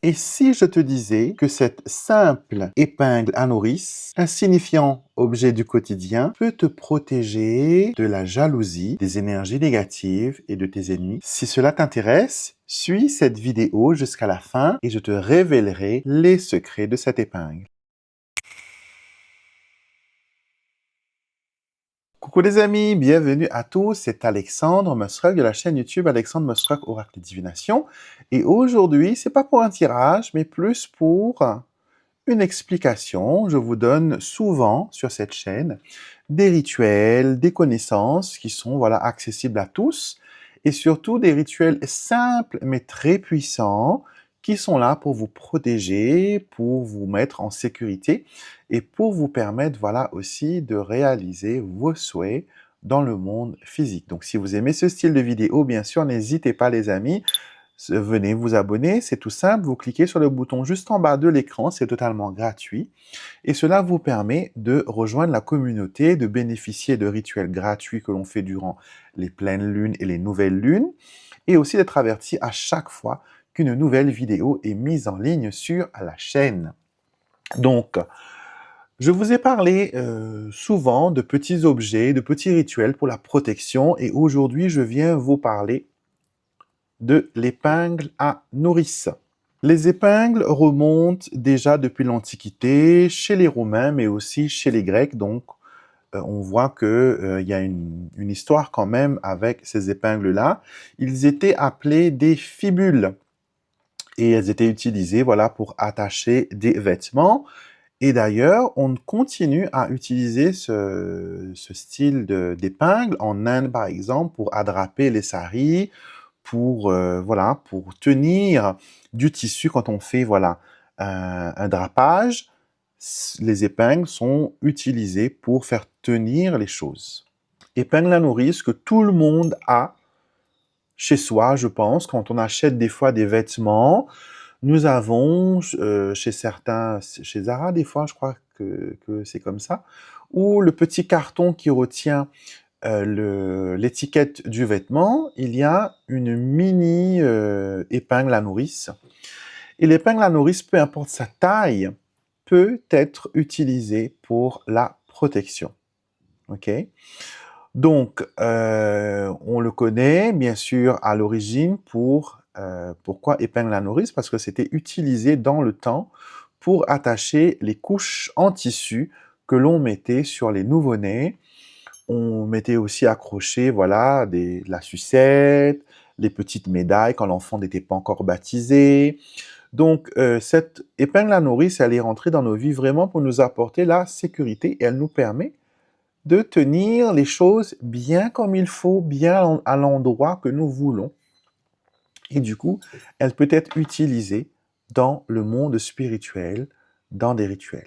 Et si je te disais que cette simple épingle à nourrice, insignifiant objet du quotidien, peut te protéger de la jalousie, des énergies négatives et de tes ennemis? Si cela t'intéresse, suis cette vidéo jusqu'à la fin et je te révélerai les secrets de cette épingle. Coucou les amis, bienvenue à tous, c'est Alexandre Mostrak de la chaîne YouTube Alexandre Mostrak Oracle et Divination. Et aujourd'hui, c'est pas pour un tirage, mais plus pour une explication. Je vous donne souvent sur cette chaîne des rituels, des connaissances qui sont accessibles à tous et surtout des rituels simples mais très puissants qui sont là pour vous protéger, pour vous mettre en sécurité et pour vous permettre aussi de réaliser vos souhaits dans le monde physique. Donc si vous aimez ce style de vidéo, bien sûr, n'hésitez pas les amis, venez vous abonner, c'est tout simple, vous cliquez sur le bouton juste en bas de l'écran, c'est totalement gratuit. Et cela vous permet de rejoindre la communauté, de bénéficier de rituels gratuits que l'on fait durant les pleines lunes et les nouvelles lunes, et aussi d'être averti à chaque fois qu'une nouvelle vidéo est mise en ligne sur la chaîne. Donc, je vous ai parlé souvent de petits objets, de petits rituels pour la protection, et aujourd'hui, je viens vous parler de l'épingle à nourrice. Les épingles remontent déjà depuis l'Antiquité, chez les Romains, mais aussi chez les Grecs. Donc, on voit qu'il y a une histoire quand même avec ces épingles-là. Ils étaient appelés des fibules. Et elles étaient utilisées pour attacher des vêtements. Et d'ailleurs, on continue à utiliser ce style d'épingle en Inde, par exemple, pour attraper les saris, pour tenir du tissu quand on fait un drapage. Les épingles sont utilisées pour faire tenir les choses. Épingle à nourrice que tout le monde a chez soi, je pense, quand on achète des fois des vêtements. Nous avons chez certains, chez Zara des fois, je crois que c'est comme ça, ou le petit carton qui retient l'étiquette du vêtement, il y a une mini épingle à nourrice. Et l'épingle à nourrice, peu importe sa taille, peut être utilisée pour la protection. Ok? Donc, on le connaît, bien sûr, à l'origine pourquoi épingle à nourrice? Parce que c'était utilisé dans le temps pour attacher les couches en tissu que l'on mettait sur les nouveau-nés. On mettait aussi accroché, la sucette, les petites médailles quand l'enfant n'était pas encore baptisé. Donc, cette épingle à nourrice, elle est rentrée dans nos vies vraiment pour nous apporter la sécurité et elle nous permet de tenir les choses bien comme il faut, bien à l'endroit que nous voulons. Et du coup, elle peut être utilisée dans le monde spirituel, dans des rituels.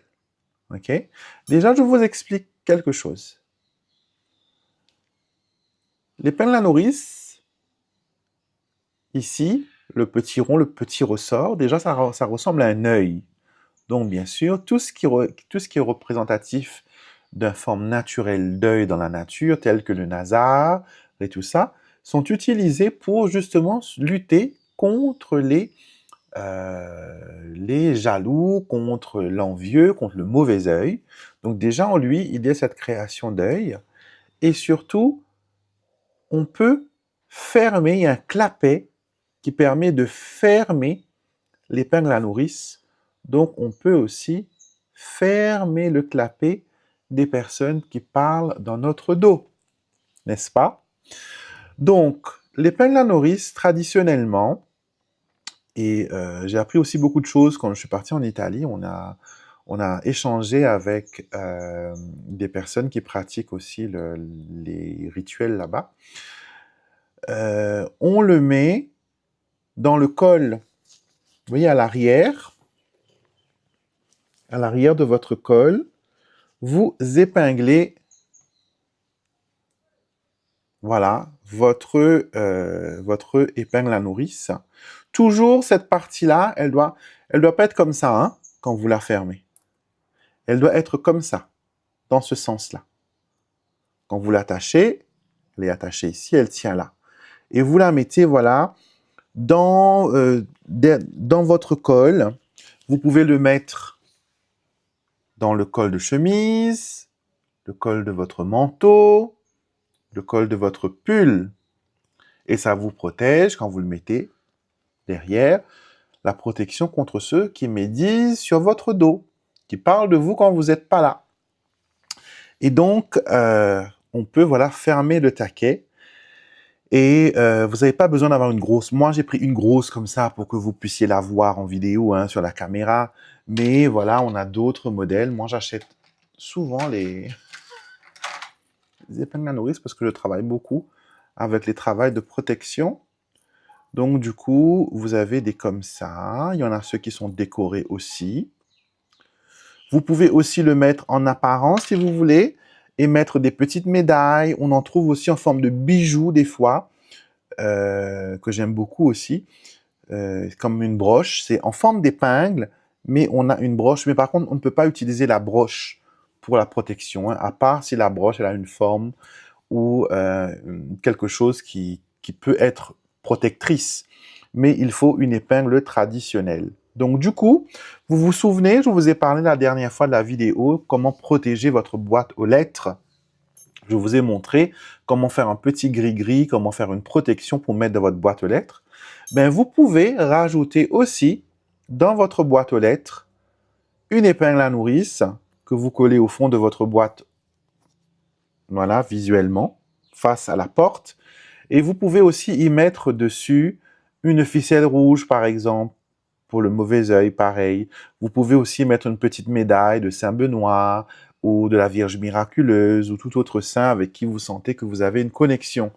Ok? Déjà, je vous explique quelque chose. L'épingle à nourrice, ici, le petit rond, le petit ressort, déjà, ça ressemble à un œil. Donc, bien sûr, tout ce qui est représentatif d'une forme naturelle d'œil dans la nature, tel que le nasard et tout ça, sont utilisés pour justement lutter contre les jaloux, contre l'envieux, contre le mauvais œil. Donc déjà en lui, il y a cette création d'œil. Et surtout, on peut fermer, il y a un clapet qui permet de fermer l'épingle à nourrice. Donc on peut aussi fermer le clapet des personnes qui parlent dans notre dos, n'est-ce pas? Donc, l'épingle à nourrice, traditionnellement, et j'ai appris aussi beaucoup de choses quand je suis parti en Italie, on a échangé avec des personnes qui pratiquent aussi les rituels là-bas. On le met dans le col, vous voyez, à l'arrière de votre col, vous épinglez votre épingle à nourrice. Toujours cette partie-là, elle doit pas être comme ça, hein, quand vous la fermez. Elle doit être comme ça, dans ce sens-là. Quand vous l'attachez, elle est attachée ici, elle tient là. Et vous la mettez, dans votre col. Vous pouvez le mettre dans le col de chemise, le col de votre manteau, le col de votre pull. Et ça vous protège quand vous le mettez derrière, la protection contre ceux qui médisent sur votre dos, qui parlent de vous quand vous n'êtes pas là. Et donc, on peut voilà fermer le taquet. Et vous n'avez pas besoin d'avoir une grosse. Moi, j'ai pris une grosse comme ça pour que vous puissiez la voir en vidéo sur la caméra. Mais voilà, on a d'autres modèles. Moi, j'achète souvent les épingles à nourrice parce que je travaille beaucoup avec les travails de protection. Donc, du coup, vous avez des comme ça. Il y en a ceux qui sont décorés aussi. Vous pouvez aussi le mettre en apparence si vous voulez et mettre des petites médailles. On en trouve aussi en forme de bijoux des fois, que j'aime beaucoup aussi, comme une broche. C'est en forme d'épingle, mais on a une broche. Mais par contre, on ne peut pas utiliser la broche pour la protection, à part si la broche elle a une forme ou quelque chose qui peut être protectrice. Mais il faut une épingle traditionnelle. Donc du coup, vous vous souvenez, je vous ai parlé la dernière fois de la vidéo, comment protéger votre boîte aux lettres. Je vous ai montré comment faire un petit gris-gris, comment faire une protection pour mettre dans votre boîte aux lettres. Ben, vous pouvez rajouter aussi dans votre boîte aux lettres une épingle à nourrice que vous collez au fond de votre boîte, voilà, visuellement, face à la porte. Et vous pouvez aussi y mettre dessus une ficelle rouge, par exemple, pour le mauvais œil, pareil. Vous pouvez aussi mettre une petite médaille de Saint-Benoît ou de la Vierge miraculeuse ou tout autre saint avec qui vous sentez que vous avez une connexion.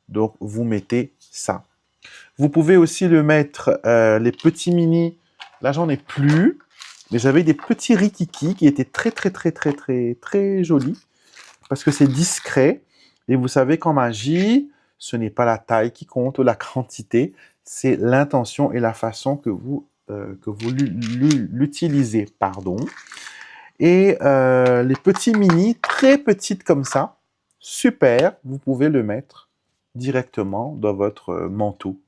Donc, vous mettez ça. Vous pouvez aussi le mettre, les petits mini. Là, j'en ai plus, mais j'avais des petits rikiki qui étaient très, très, très, très, très, très jolis parce que c'est discret. Et vous savez qu'en magie, ce n'est pas la taille qui compte ou la quantité, c'est l'intention et la façon que vous l'utilisez, pardon. Et les petits mini, très petites comme ça, super, vous pouvez le mettre directement dans votre manteau.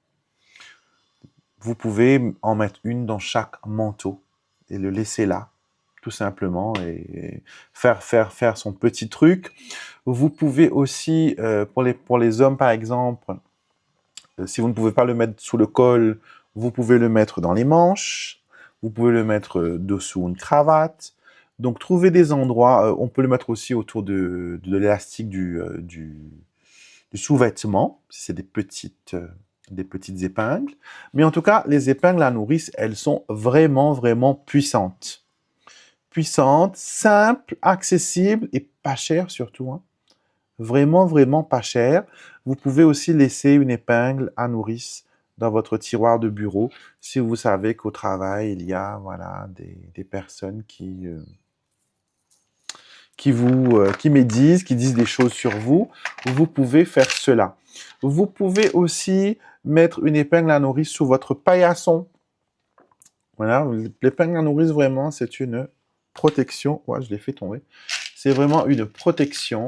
Vous pouvez en mettre une dans chaque manteau et le laisser là, tout simplement, et faire son petit truc. Vous pouvez aussi, pour les hommes par exemple, si vous ne pouvez pas le mettre sous le col, vous pouvez le mettre dans les manches, vous pouvez le mettre dessous une cravate. Donc, trouvez des endroits, on peut le mettre aussi autour de l'élastique du sous-vêtement, si c'est des petites épingles. Mais en tout cas, les épingles à nourrice, elles sont vraiment, vraiment puissantes. Puissantes, simples, accessibles et pas chères surtout, hein. Vraiment, vraiment pas cher. Vous pouvez aussi laisser une épingle à nourrice dans votre tiroir de bureau si vous savez qu'au travail, il y a voilà, des personnes qui médisent, qui disent des choses sur vous. Vous pouvez faire cela. Vous pouvez aussi mettre une épingle à nourrice sous votre paillasson. Voilà, l'épingle à nourrice, vraiment, c'est une protection. Ouais, je l'ai fait tomber. C'est vraiment une protection.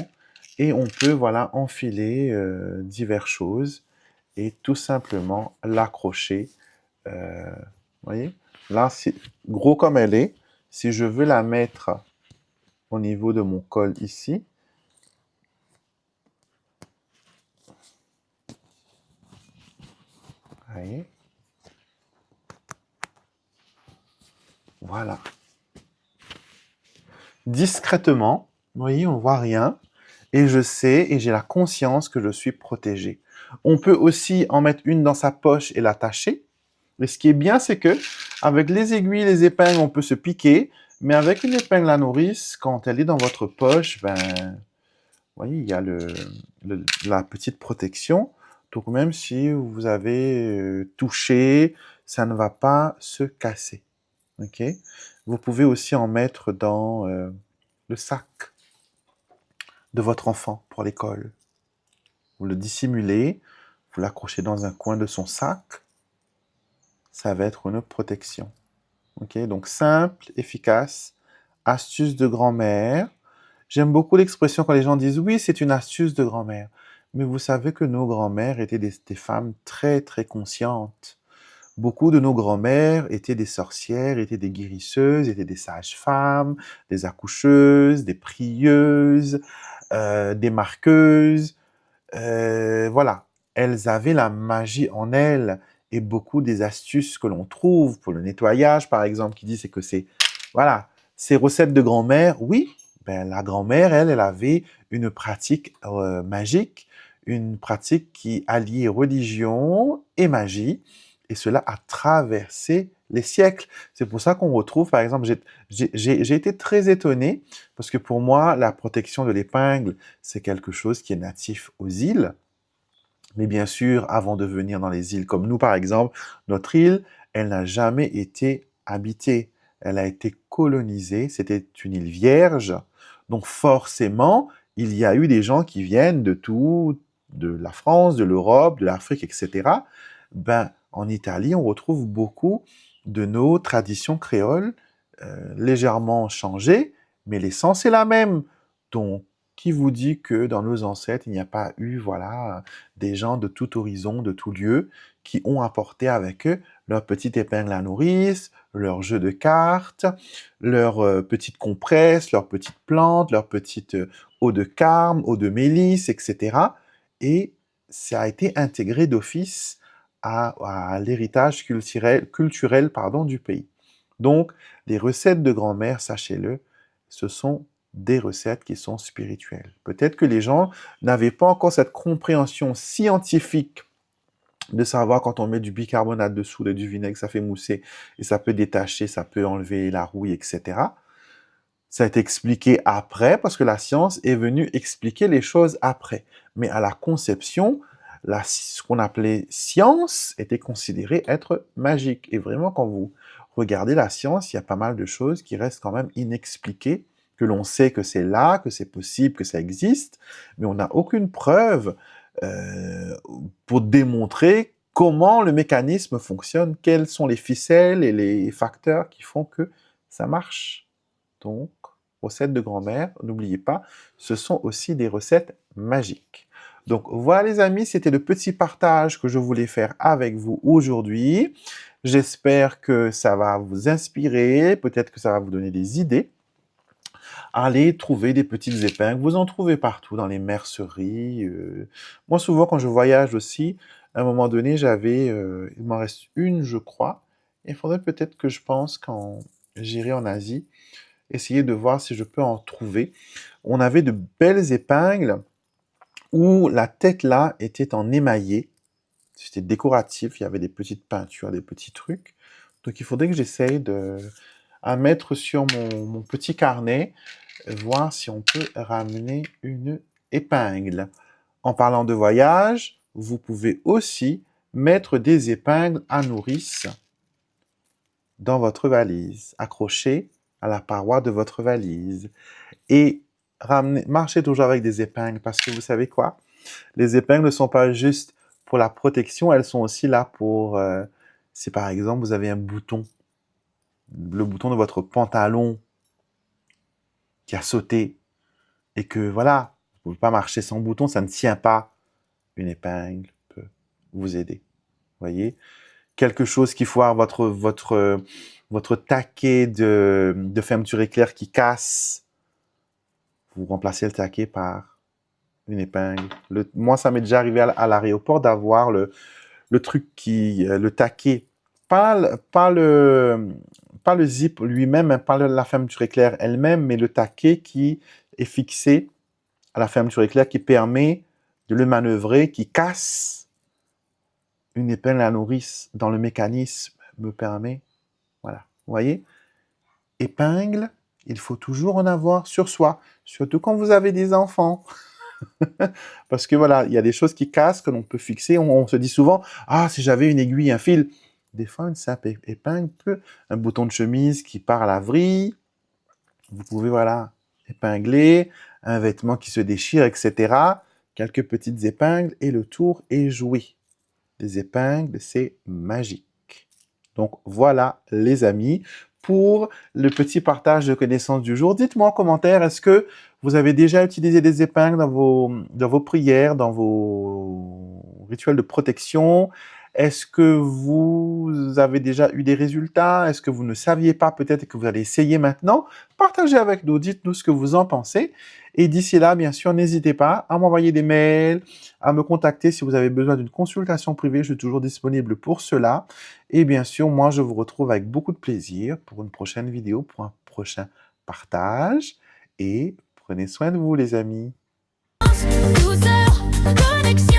Et on peut voilà enfiler diverses choses et tout simplement l'accrocher. Vous voyez, là, c'est gros comme elle est. Si je veux la mettre au niveau de mon col ici, vous voyez, voilà, discrètement. Vous voyez, on voit rien. Et je sais et j'ai la conscience que je suis protégé. On peut aussi en mettre une dans sa poche et l'attacher. Et ce qui est bien, c'est que avec les aiguilles, les épingles, on peut se piquer, mais avec une épingle à nourrice, quand elle est dans votre poche, ben, vous voyez, il y a la petite protection. Donc même si vous avez touché, ça ne va pas se casser. Ok? Vous pouvez aussi en mettre dans le sac de votre enfant pour l'école. Vous le dissimulez, vous l'accrochez dans un coin de son sac. Ça va être une protection. Ok, donc simple, efficace, astuce de grand-mère. J'aime beaucoup l'expression quand les gens disent oui, c'est une astuce de grand-mère. Mais vous savez que nos grands-mères étaient des femmes très très conscientes. Beaucoup de nos grands-mères étaient des sorcières, étaient des guérisseuses, étaient des sages-femmes, des accoucheuses, des prieuses, des marqueuses. Voilà, elles avaient la magie en elles et beaucoup des astuces que l'on trouve pour le nettoyage, par exemple, qui dit c'est que c'est, voilà, ces recettes de grand-mère, oui, ben, la grand-mère, elle avait une pratique magique, une pratique qui alliait religion et magie, et cela a traversé les siècles. C'est pour ça qu'on retrouve, par exemple, j'ai été très étonné, parce que pour moi, la protection de l'épingle, c'est quelque chose qui est natif aux îles. Mais bien sûr, avant de venir dans les îles comme nous, par exemple, notre île, elle n'a jamais été habitée. Elle a été colonisée. C'était une île vierge. Donc forcément, il y a eu des gens qui viennent de tout, de la France, de l'Europe, de l'Afrique, etc. Ben, en Italie, on retrouve beaucoup de nos traditions créoles légèrement changées, mais l'essence est la même. Donc, qui vous dit que dans nos ancêtres, il n'y a pas eu, voilà, des gens de tout horizon, de tout lieu, qui ont apporté avec eux leur petite épingle à nourrice, leur jeu de cartes, leur petite compresse, leurs petites plantes, leur petite eau de carme, eau de mélisse, etc. Et ça a été intégré d'office à l'héritage culturel pardon, du pays. Donc, les recettes de grand-mère, sachez-le, ce sont des recettes qui sont spirituelles. Peut-être que les gens n'avaient pas encore cette compréhension scientifique de savoir quand on met du bicarbonate dessous et du vinaigre, ça fait mousser et ça peut détacher, ça peut enlever la rouille, etc. Ça a été expliqué après parce que la science est venue expliquer les choses après. Mais à la conception, ce qu'on appelait science était considéré être magique. Et vraiment, quand vous regardez la science, il y a pas mal de choses qui restent quand même inexpliquées, que l'on sait que c'est là, que c'est possible, que ça existe, mais on n'a aucune preuve euh, pour démontrer comment le mécanisme fonctionne, quelles sont les ficelles et les facteurs qui font que ça marche. Donc, recettes de grand-mère, n'oubliez pas, ce sont aussi des recettes magiques. Donc voilà les amis, c'était le petit partage que je voulais faire avec vous aujourd'hui. J'espère que ça va vous inspirer, peut-être que ça va vous donner des idées. Allez trouver des petites épingles, vous en trouvez partout dans les merceries. Moi souvent quand je voyage aussi, à un moment donné il m'en reste une je crois. Il faudrait peut-être que je pense quand j'irai en Asie, essayer de voir si je peux en trouver. On avait de belles épingles où la tête là était en émaillé. C'était décoratif, il y avait des petites peintures, des petits trucs. Donc il faudrait que j'essaye à mettre sur mon petit carnet, voir si on peut ramener une épingle. En parlant de voyage, vous pouvez aussi mettre des épingles à nourrice dans votre valise, accrochées à la paroi de votre valise. Et marchez toujours avec des épingles parce que vous savez quoi? Les épingles ne sont pas juste pour la protection, elles sont aussi là pour, si par exemple vous avez un bouton, le bouton de votre pantalon qui a sauté et que voilà, vous ne pouvez pas marcher sans bouton, ça ne tient pas. Une épingle peut vous aider. Voyez? Quelque chose qui foire votre taquet de fermeture éclair qui casse, vous remplacez le taquet par une épingle. Moi, ça m'est déjà arrivé à l'aéroport d'avoir le truc le taquet, pas le zip lui-même, hein, pas la fermeture éclair elle-même, mais le taquet qui est fixé à la fermeture éclair qui permet de le manœuvrer, qui casse une épingle à nourrice dans le mécanisme, me permet, voilà. Vous voyez? Épingle, il faut toujours en avoir sur soi, surtout quand vous avez des enfants. Parce que voilà, il y a des choses qui cassent que l'on peut fixer. On se dit souvent, ah, si j'avais une aiguille, un fil. Des fois, une simple épingle peut, un bouton de chemise qui part à la vrille. Vous pouvez, voilà, épingler, un vêtement qui se déchire, etc. Quelques petites épingles et le tour est joué. Les épingles, c'est magique. Donc voilà, les amis, pour le petit partage de connaissances du jour. Dites-moi en commentaire, est-ce que vous avez déjà utilisé des épingles dans vos prières, dans vos rituels de protection? Est-ce que vous avez déjà eu des résultats? Est-ce que vous ne saviez pas peut-être que vous allez essayer maintenant? Partagez avec nous, dites-nous ce que vous en pensez. Et d'ici là, bien sûr, n'hésitez pas à m'envoyer des mails, à me contacter si vous avez besoin d'une consultation privée. Je suis toujours disponible pour cela. Et bien sûr, moi, je vous retrouve avec beaucoup de plaisir pour une prochaine vidéo, pour un prochain partage. Et prenez soin de vous, les amis. Douceur, connexion.